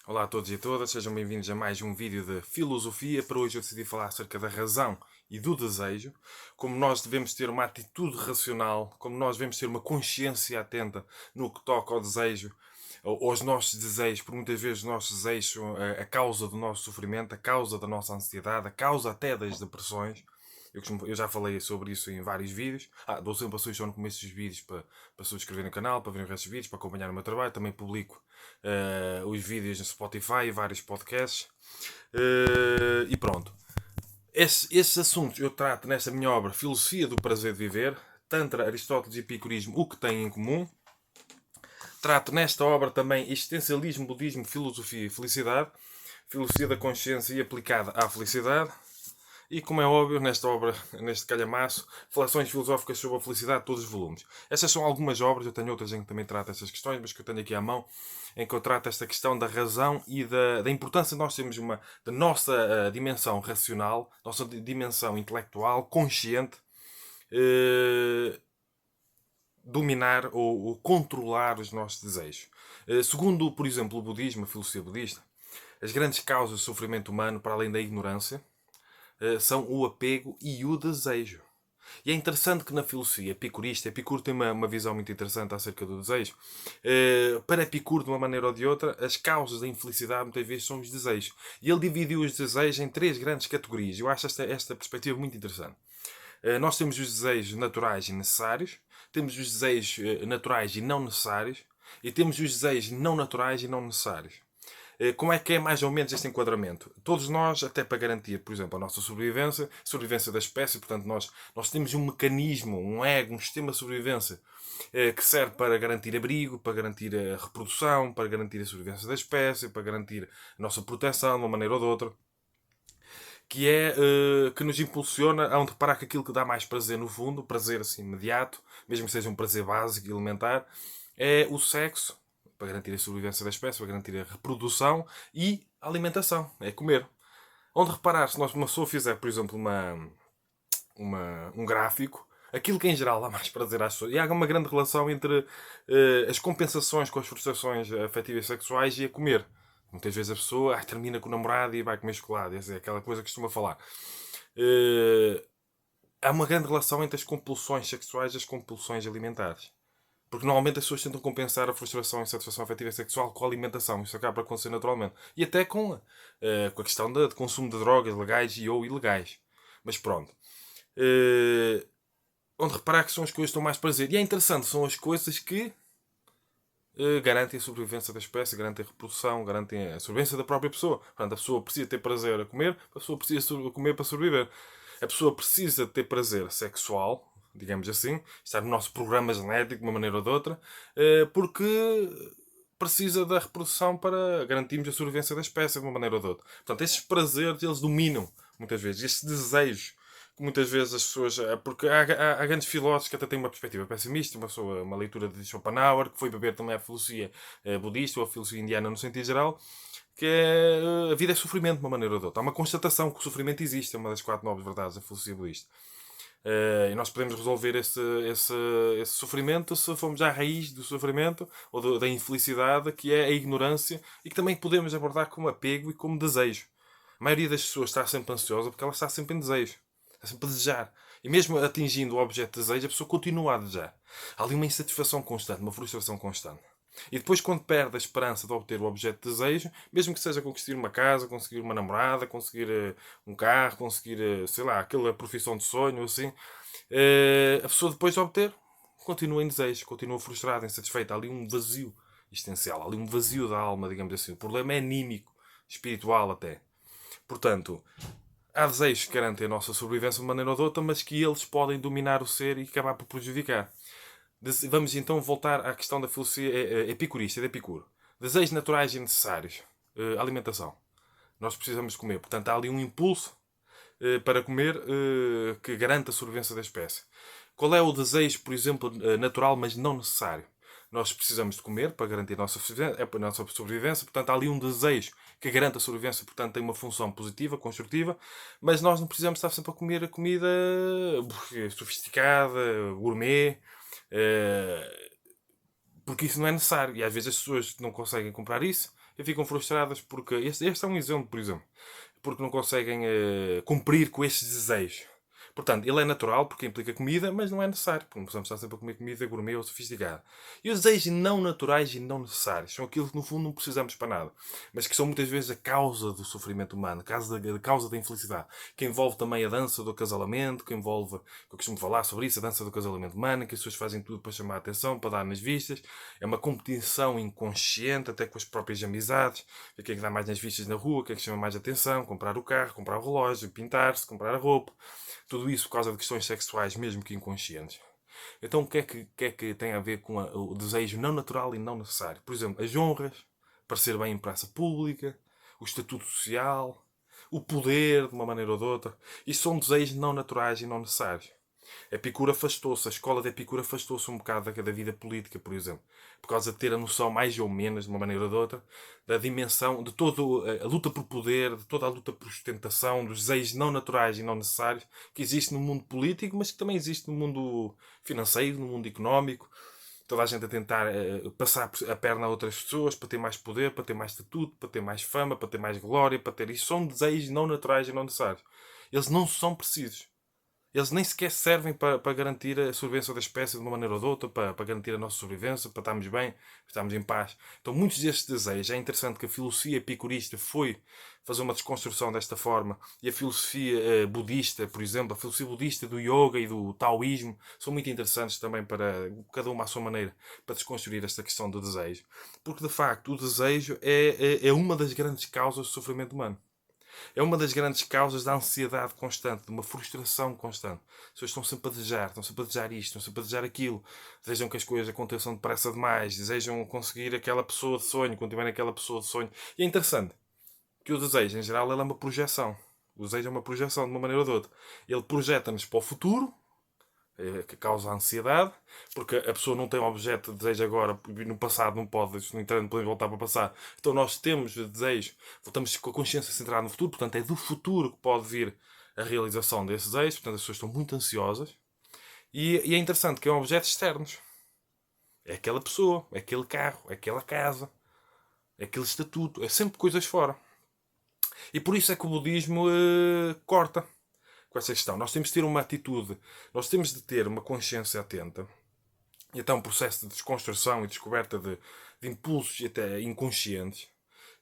Olá a todos e a todas, sejam bem-vindos a mais um vídeo de filosofia. Para hoje eu decidi falar acerca da razão e do desejo, como nós devemos ter uma atitude racional, como nós devemos ter uma consciência atenta no que toca ao desejo, aos nossos desejos, porque muitas vezes os nossos desejos são a causa do nosso sofrimento, a causa da nossa ansiedade, a causa até das depressões. Eu já falei sobre isso em vários vídeos. Dou sempre a sugestão no começo dos vídeos para subscrever no canal, para verem o resto dos vídeos, para acompanhar o meu trabalho. Também publico os vídeos no Spotify e vários podcasts. E pronto. Esses assuntos eu trato nesta minha obra Filosofia do Prazer de Viver, Tantra, Aristóteles e Epicurismo, o que têm em comum. Trato nesta obra também Existencialismo, Budismo, Filosofia e Felicidade, Filosofia da Consciência e aplicada à felicidade. E, como é óbvio, nesta obra, neste calhamaço, reflexões filosóficas sobre a felicidade, todos os volumes. Estas são algumas obras, eu tenho outras em que também trato estas questões, mas que eu tenho aqui à mão, em que eu trato esta questão da razão e da importância de nós termos da nossa dimensão racional, nossa dimensão intelectual, consciente, eh, dominar ou controlar os nossos desejos. Segundo, por exemplo, o budismo, a filosofia budista, as grandes causas do sofrimento humano, para além da ignorância, são o apego e o desejo. E é interessante que na filosofia epicurista, Epicuro tem uma visão muito interessante acerca do desejo. Para Epicuro, de uma maneira ou de outra, as causas da infelicidade muitas vezes são os desejos. E ele dividiu os desejos em três grandes categorias. Eu acho esta perspectiva muito interessante. Nós temos os desejos naturais e necessários, temos os desejos naturais e não necessários, e temos os desejos não naturais e não necessários. Como é que é mais ou menos este enquadramento? Todos nós, até para garantir, por exemplo, a nossa sobrevivência da espécie, portanto, nós temos um mecanismo, um ego, um sistema de sobrevivência que serve para garantir abrigo, para garantir a reprodução, para garantir a sobrevivência da espécie, para garantir a nossa proteção de uma maneira ou de outra, que é que nos impulsiona a onde reparar que aquilo que dá mais prazer no fundo, prazer assim imediato, mesmo que seja um prazer básico e elementar, é o sexo, para garantir a sobrevivência da espécie, para garantir a reprodução e a alimentação, é comer. Onde reparar, se uma pessoa fizer, por exemplo, um gráfico, aquilo que em geral dá mais prazer às pessoas, e há uma grande relação entre as compensações com as frustrações afetivas e sexuais e a comer. Muitas vezes a pessoa termina com o namorado e vai comer chocolate. Essa é aquela coisa que costuma falar. Uh, Há uma grande relação entre as compulsões sexuais e as compulsões alimentares. Porque normalmente as pessoas tentam compensar a frustração e insatisfação afetiva e sexual com a alimentação. Isso acaba por acontecer naturalmente. E até com a questão de consumo de drogas legais e ou ilegais. Mas pronto. Uh, Onde reparar que são as coisas que dão mais prazer. E é interessante, são as coisas que garantem a sobrevivência da espécie, garantem a reprodução, garantem a sobrevivência da própria pessoa. Portanto, a pessoa precisa ter prazer a comer, a pessoa precisa comer para sobreviver. A pessoa precisa ter prazer sexual, digamos assim, está no nosso programa genético de uma maneira ou de outra, porque precisa da reprodução para garantirmos a sobrevivência da espécie de uma maneira ou de outra. Portanto, esses prazeres, eles dominam, muitas vezes, estes desejos que muitas vezes as pessoas. Porque há grandes filósofos que até têm uma perspectiva pessimista, uma leitura de Schopenhauer, que foi beber também a filosofia budista ou a filosofia indiana no sentido geral, que a vida é sofrimento de uma maneira ou de outra. Há uma constatação que o sofrimento existe, é uma das quatro nobres verdades da filosofia budista. E nós podemos resolver esse sofrimento se formos à raiz do sofrimento ou da infelicidade, que é a ignorância, e que também podemos abordar como apego e como desejo. A maioria das pessoas está sempre ansiosa porque ela está sempre em desejo. Está sempre a desejar. E mesmo atingindo o objeto de desejo, a pessoa continua a desejar. Há ali uma insatisfação constante, uma frustração constante. E depois, quando perde a esperança de obter o objeto de desejo, mesmo que seja conseguir uma casa, conseguir uma namorada, conseguir um carro, conseguir, sei lá, aquela profissão de sonho, assim, a pessoa depois de obter continua em desejo, continua frustrada, insatisfeita. Há ali um vazio existencial, há ali um vazio da alma, digamos assim. O problema é anímico, espiritual até. Portanto, há desejos que garantem a nossa sobrevivência de uma maneira ou de outra, mas que eles podem dominar o ser e acabar por prejudicar. Vamos então voltar à questão da filosofia epicurista, de Epicuro. Desejos naturais e necessários. Alimentação. Nós precisamos de comer. Portanto, há ali um impulso para comer que garante a sobrevivência da espécie. Qual é o desejo, por exemplo, natural, mas não necessário? Nós precisamos de comer para garantir a nossa sobrevivência. Portanto, há ali um desejo que garante a sobrevivência, portanto, tem uma função positiva, construtiva, mas nós não precisamos estar sempre a comer a comida sofisticada, gourmet, porque isso não é necessário. E às vezes as pessoas não conseguem comprar isso e ficam frustradas porque. Este é um exemplo, por exemplo. Porque não conseguem cumprir com estes desejos. Portanto, ele é natural porque implica comida, mas não é necessário, porque não precisamos estar sempre a comer comida gourmet ou sofisticada. E os desejos não naturais e não necessários são aquilo que no fundo não precisamos para nada, mas que são muitas vezes a causa do sofrimento humano, a causa da infelicidade, que envolve também a dança do acasalamento, que envolve, que eu costumo falar sobre isso, a dança do acasalamento humano, que as pessoas fazem tudo para chamar a atenção, para dar nas vistas. É uma competição inconsciente, até com as próprias amizades, ver quem é que dá mais nas vistas na rua, quem é que chama mais atenção, comprar o carro, comprar o relógio, pintar-se, comprar a roupa. Tudo isso por causa de questões sexuais, mesmo que inconscientes. Então, o que é que tem a ver com o desejo não natural e não necessário? Por exemplo, as honras, parecer bem em praça pública, o estatuto social, o poder, de uma maneira ou de outra. Isso são desejos não naturais e não necessários. Epicuro afastou-se, a escola de Epicuro afastou-se um bocado da vida política, por exemplo, por causa de ter a noção, mais ou menos, de uma maneira ou de outra, da dimensão, de toda a luta por poder, de toda a luta por ostentação, dos desejos não naturais e não necessários que existe no mundo político, mas que também existe no mundo financeiro, no mundo económico. Toda a gente a tentar passar a perna a outras pessoas para ter mais poder, para ter mais estatuto, para ter mais fama, para ter mais glória, para ter isso. São desejos não naturais e não necessários. Eles não são precisos. Eles nem sequer servem para garantir a sobrevivência da espécie de uma maneira ou de outra, para garantir a nossa sobrevivência, para estarmos bem, para estarmos em paz. Então, muitos destes desejos, é interessante que a filosofia epicurista foi fazer uma desconstrução desta forma, e a filosofia budista, por exemplo, a filosofia budista do yoga e do taoísmo, são muito interessantes também para, cada uma à sua maneira, para desconstruir esta questão do desejo. Porque, de facto, o desejo é uma das grandes causas do sofrimento humano. É uma das grandes causas da ansiedade constante, de uma frustração constante. As pessoas estão sempre a desejar isto, estão sempre a desejar aquilo. Desejam que as coisas aconteçam depressa demais, desejam conseguir aquela pessoa de sonho, quando tiverem aquela pessoa de sonho. E é interessante que o desejo, em geral, ele é uma projeção. O desejo é uma projeção, de uma maneira ou de outra. Ele projeta-nos para o futuro, que causa ansiedade, porque a pessoa não tem um objeto de desejo agora, no passado não pode, no entanto, não podemos voltar para o passado. Então nós temos desejo, voltamos com a consciência centrada no futuro, portanto é do futuro que pode vir a realização desses desejos, portanto as pessoas estão muito ansiosas. E é interessante que é um objeto externos. É aquela pessoa, é aquele carro, é aquela casa, é aquele estatuto, é sempre coisas fora. E por isso é que o budismo corta com essa questão. Nós temos de ter uma atitude, nós temos de ter uma consciência atenta. E até um processo de desconstrução e descoberta de impulsos até inconscientes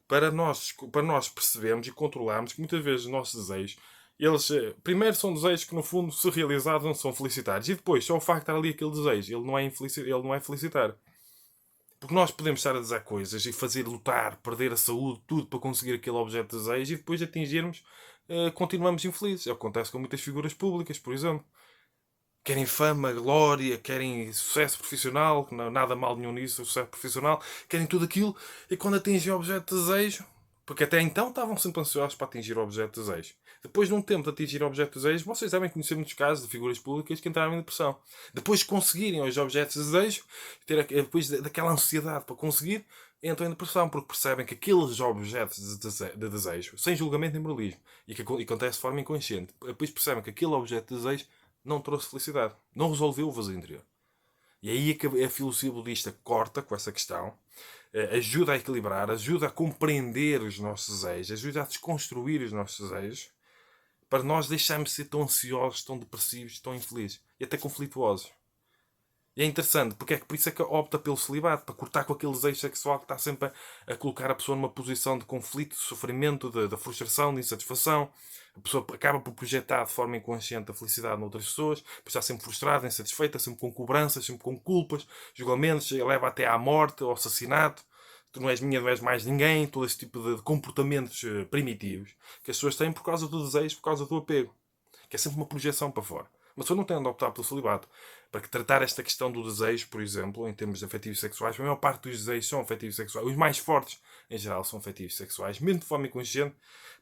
para nós percebermos e controlarmos que muitas vezes os nossos desejos, eles primeiro são desejos que no fundo, se realizados, não são felicitários, e depois só o facto de estar ali aquele desejo, ele não é felicitário. Porque nós podemos estar a desejar coisas e fazer lutar, perder a saúde, tudo para conseguir aquele objeto de desejo, e depois de atingirmos, continuamos infelizes. É o que acontece com muitas figuras públicas, por exemplo. Querem fama, glória, querem sucesso profissional, nada mal nenhum nisso, sucesso profissional, querem tudo aquilo, e quando atingem o objeto de desejo, porque até então estavam sempre ansiosos para atingir o objeto de desejo. Depois de um tempo de atingir o objeto de desejo, vocês devem conhecer muitos casos de figuras públicas que entraram em depressão. Depois de conseguirem os objetos de desejo, depois daquela ansiedade para conseguir, entram em depressão, porque percebem que aqueles objetos de desejo, sem julgamento nem moralismo, e que acontece de forma inconsciente, depois percebem que aquele objeto de desejo não trouxe felicidade, não resolveu o vazio interior. E aí é que a filosofia budista corta com essa questão, ajuda a equilibrar, ajuda a compreender os nossos desejos, ajuda a desconstruir os nossos desejos, para nós deixarmos de ser tão ansiosos, tão depressivos, tão infelizes e até conflituosos. E é interessante, porque por isso é que opta pelo celibato, para cortar com aquele desejo sexual que está sempre a colocar a pessoa numa posição de conflito, de sofrimento, de frustração, de insatisfação. A pessoa acaba por projetar de forma inconsciente a felicidade noutras pessoas, pois está sempre frustrada, insatisfeita, sempre com cobranças, sempre com culpas, julgamentos, leva até à morte, ao assassinato. Tu não és minha, não és mais ninguém, todo esse tipo de comportamentos primitivos que as pessoas têm por causa do desejo, por causa do apego, que é sempre uma projeção para fora. Mas pessoa não tem de optar pelo celibato. Para tratar esta questão do desejo, por exemplo, em termos de afetivos sexuais, a maior parte dos desejos são afetivos sexuais. Os mais fortes, em geral, são afetivos sexuais. Mesmo de forma inconsciente,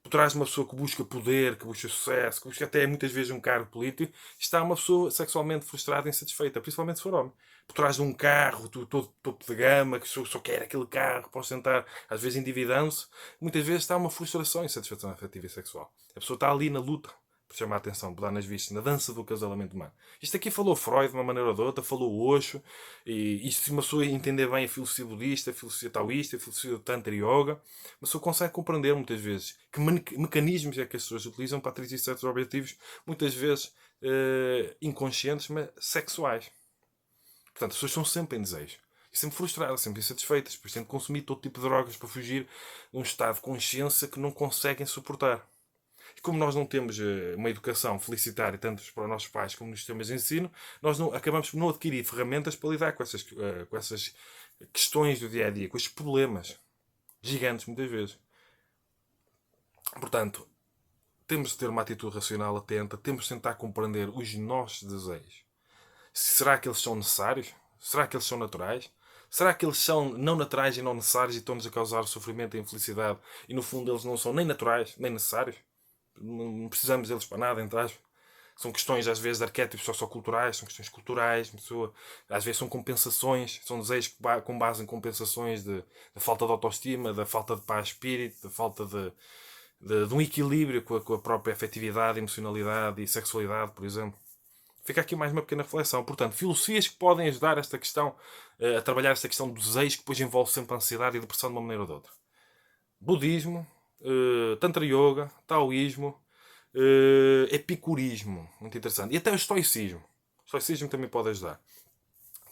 por trás de uma pessoa que busca poder, que busca sucesso, que busca até muitas vezes um cargo político, está uma pessoa sexualmente frustrada e insatisfeita, principalmente se for homem. Por trás de um carro, todo topo de gama, que só quer aquele carro para ostentar, às vezes endividando-se, muitas vezes está uma frustração e insatisfação afetiva e sexual. A pessoa está ali na luta por chamar a atenção, por dar nas vistas, na dança do acasalamento humano. Isto aqui falou Freud de uma maneira ou de outra, falou Osho, e isto, se uma pessoa entender bem a filosofia budista, a filosofia taoísta, a filosofia do Tantra Yoga, uma pessoa consegue compreender muitas vezes que mecanismos é que as pessoas utilizam para atingir certos objetivos, muitas vezes inconscientes, mas sexuais. Portanto, as pessoas estão sempre em desejo. E sempre frustradas, sempre insatisfeitas, pois têm de consumir todo tipo de drogas para fugir de um estado de consciência que não conseguem suportar. E como nós não temos uma educação felicitária, tanto para os nossos pais como nos sistemas de ensino, nós não, acabamos por não adquirir ferramentas para lidar com essas questões do dia a dia, com estes problemas gigantes, muitas vezes. Portanto, temos de ter uma atitude racional atenta, temos de tentar compreender os nossos desejos. Será que eles são necessários? Será que eles são naturais? Será que eles são não naturais e não necessários e estão-nos a causar sofrimento e infelicidade e no fundo eles não são nem naturais nem necessários? Não precisamos deles para nada, entre aspas. São questões, às vezes, de arquétipos socioculturais, são questões culturais, pessoa, às vezes são compensações, são desejos com base em compensações da falta de autoestima, da falta de paz de espírito, da falta de um equilíbrio com a própria afetividade, emocionalidade e sexualidade, por exemplo. Fica aqui mais uma pequena reflexão. Portanto, filosofias que podem ajudar esta questão, a trabalhar esta questão do desejo, que depois envolve sempre a ansiedade e a depressão de uma maneira ou de outra. Budismo, Tantra Yoga, Taoísmo, Epicurismo, muito interessante. E até o Estoicismo. O Estoicismo também pode ajudar.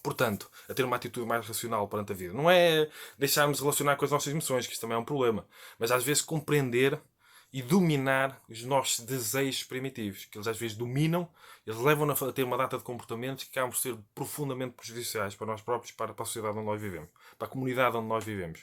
Portanto, a ter uma atitude mais racional perante a vida. Não é deixarmos de relacionar com as nossas emoções, que isto também é um problema. Mas às vezes compreender e dominar os nossos desejos primitivos, que eles às vezes dominam, eles levam-nos a ter uma data de comportamentos que acabam por ser profundamente prejudiciais para nós próprios, para a sociedade onde nós vivemos, para a comunidade onde nós vivemos.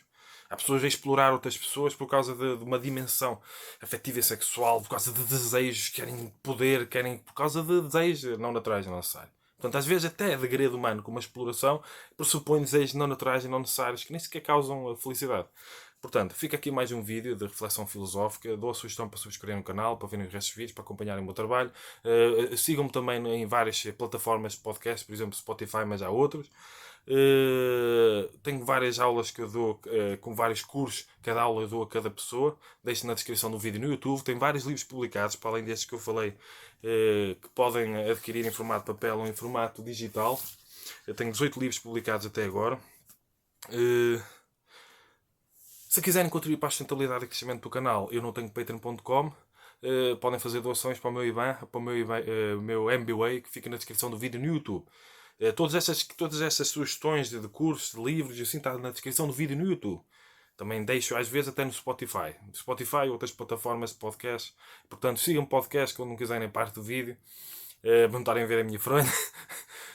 Há pessoas a explorar outras pessoas por causa de uma dimensão afetiva e sexual, por causa de desejos, querem poder, querem por causa de desejos não naturais, não necessários. Portanto, às vezes até a degredo humano, como a exploração, pressupõe desejos não naturais e não necessários que nem sequer causam a felicidade. Portanto, fica aqui mais um vídeo de reflexão filosófica. Dou a sugestão para subscrever no canal, para verem os restos dos vídeos, para acompanharem o meu trabalho. Sigam-me também em várias plataformas de podcast, por exemplo Spotify, mas há outros. Tenho várias aulas que eu dou, com vários cursos, cada aula eu dou a cada pessoa. Deixo na descrição do vídeo no YouTube. Tem vários livros publicados, para além destes que eu falei, que podem adquirir em formato papel ou em formato digital. Eu tenho 18 livros publicados até agora. Se quiserem contribuir para a sustentabilidade e crescimento do canal, eu não tenho patreon.com. Podem fazer doações para o meu IBAN, para o meu MBWay, que fica na descrição do vídeo no YouTube. Todas essas sugestões de cursos, de livros, assim, está na descrição do vídeo no YouTube. Também deixo, às vezes, até no Spotify. Spotify e outras plataformas de podcast. Portanto, sigam o podcast quando não quiserem parte do vídeo. Para não estarem a ver a minha fronha.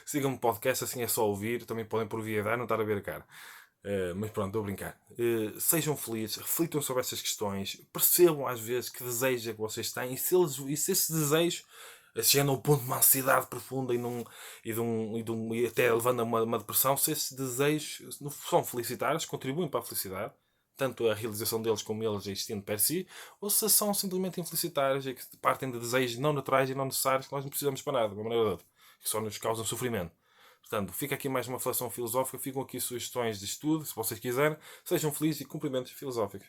Sigam o podcast, assim é só ouvir. Também podem por via dar, não estar a ver a cara. Mas pronto, estou a brincar. Sejam felizes, reflitam sobre essas questões, percebam às vezes que desejos é que vocês têm e se esse desejo chegando ao ponto de uma ansiedade profunda e até levando a uma depressão, se esses desejos não são felicitários, contribuem para a felicidade, tanto a realização deles como eles existindo per si, ou se são simplesmente infelicitários e que partem de desejos não naturais e não necessários que nós não precisamos para nada, de uma maneira ou de outra, que só nos causam sofrimento. Portanto, fica aqui mais uma reflexão filosófica, ficam aqui sugestões de estudo, se vocês quiserem. Sejam felizes e cumprimentos filosóficos.